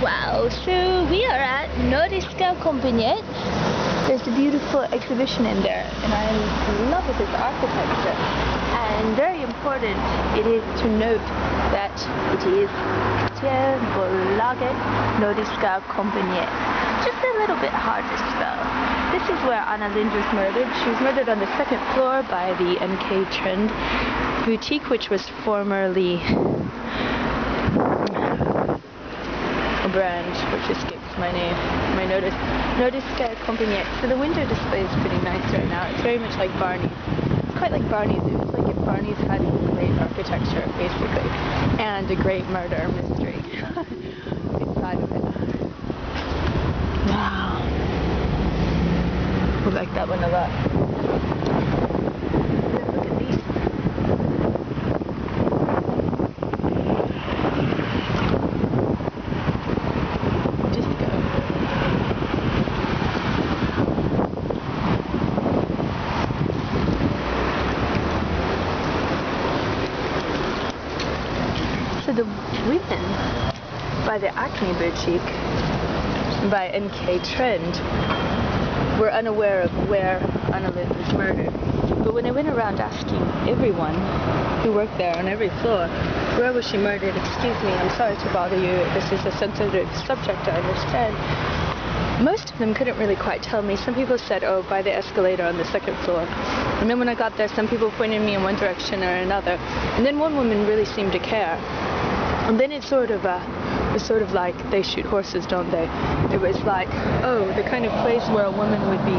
Wow, so we are at Nordiska kompaniet. There's a beautiful exhibition in there, and I love it, this architecture. And very important, it is to note that it is bolaget nordiska kompaniet. Just a little bit hard to spell. This is where Anna Lindh was murdered. She was murdered on the second floor by the NK Trend boutique, which was formerly a brand which escapes my name, Nordiska kompaniet. So the window display is pretty nice right now. It's very much like Barney's. It's quite like Barney's. It was like if Barney's had great architecture, basically, and a great murder mystery inside of it. Wow. I like that one a lot. Look at these. So the women by the Acne boutique, by NK Trend, were unaware of where Anna Lindh was murdered. But when I went around asking everyone who worked there on every floor, where was she murdered? Excuse me, I'm sorry to bother you. This is a sensitive subject, I understand. Most of them couldn't really quite tell me. Some people said, oh, by the escalator on the second floor. And then when I got there, some people pointed me in one direction or another. And then one woman really seemed to care. And then it sort of like they shoot horses, don't they? It was like, oh, the kind of place where a woman would be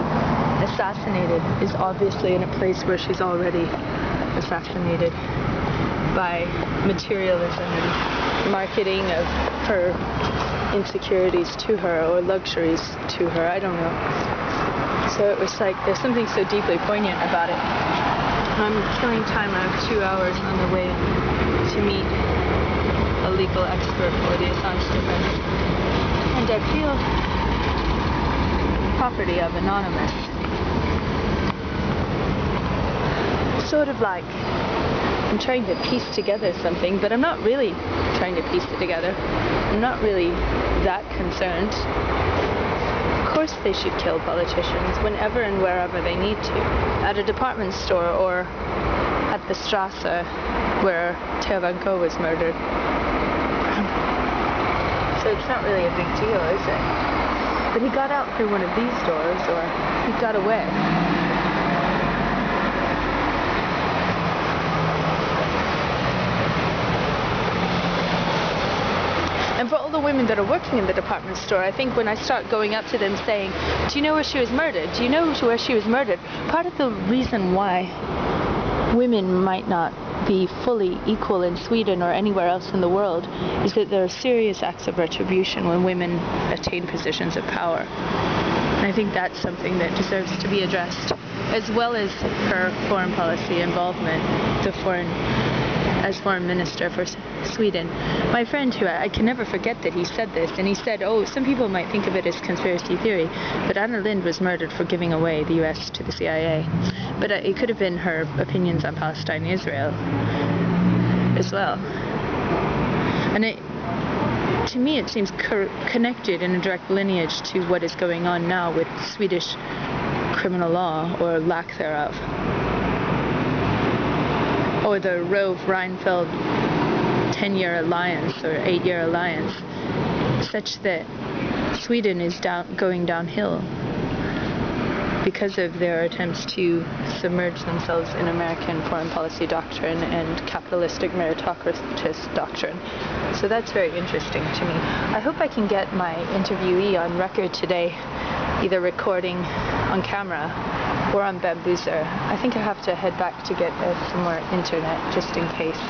assassinated is obviously in a place where she's already assassinated by materialism and marketing of her insecurities to her or luxuries to her, I don't know. So it was like there's something so deeply poignant about it. I'm killing time. I have 2 hours on the way to meet a legal expert for the Assange defense, and I feel property of Anonymous. Sort of like I'm trying to piece together something, but I'm not really trying to piece it together. I'm not really that concerned. Of course they should kill politicians whenever and wherever they need to. At a department store or at the Strasse where Theo Van Gogh was murdered. So it's not really a big deal, is it? But he got out through one of these doors, or he got away. And for all the women that are working in the department store, I think when I start going up to them saying, do you know where she was murdered? Do you know where she was murdered? Part of the reason why women might not be fully equal in Sweden or anywhere else in the world is that there are serious acts of retribution when women attain positions of power. And I think that's something that deserves to be addressed, as well as her foreign policy involvement, as foreign minister for Sweden. My friend, who I can never forget that he said this, and he said, oh, some people might think of it as conspiracy theory, but Anna Lindh was murdered for giving away the US to the CIA. But it could have been her opinions on Palestine and Israel as well. And to me it seems connected in a direct lineage to what is going on now with Swedish criminal law, or lack thereof. Or the Rove-Reinfeldt 10-year alliance or 8-year alliance, such that Sweden is going downhill because of their attempts to submerge themselves in American foreign policy doctrine and capitalistic meritocratist doctrine. So that's very interesting to me. I hope I can get my interviewee on record today, either recording on camera or on Bamboozer. I think I have to head back to get some more internet just in case.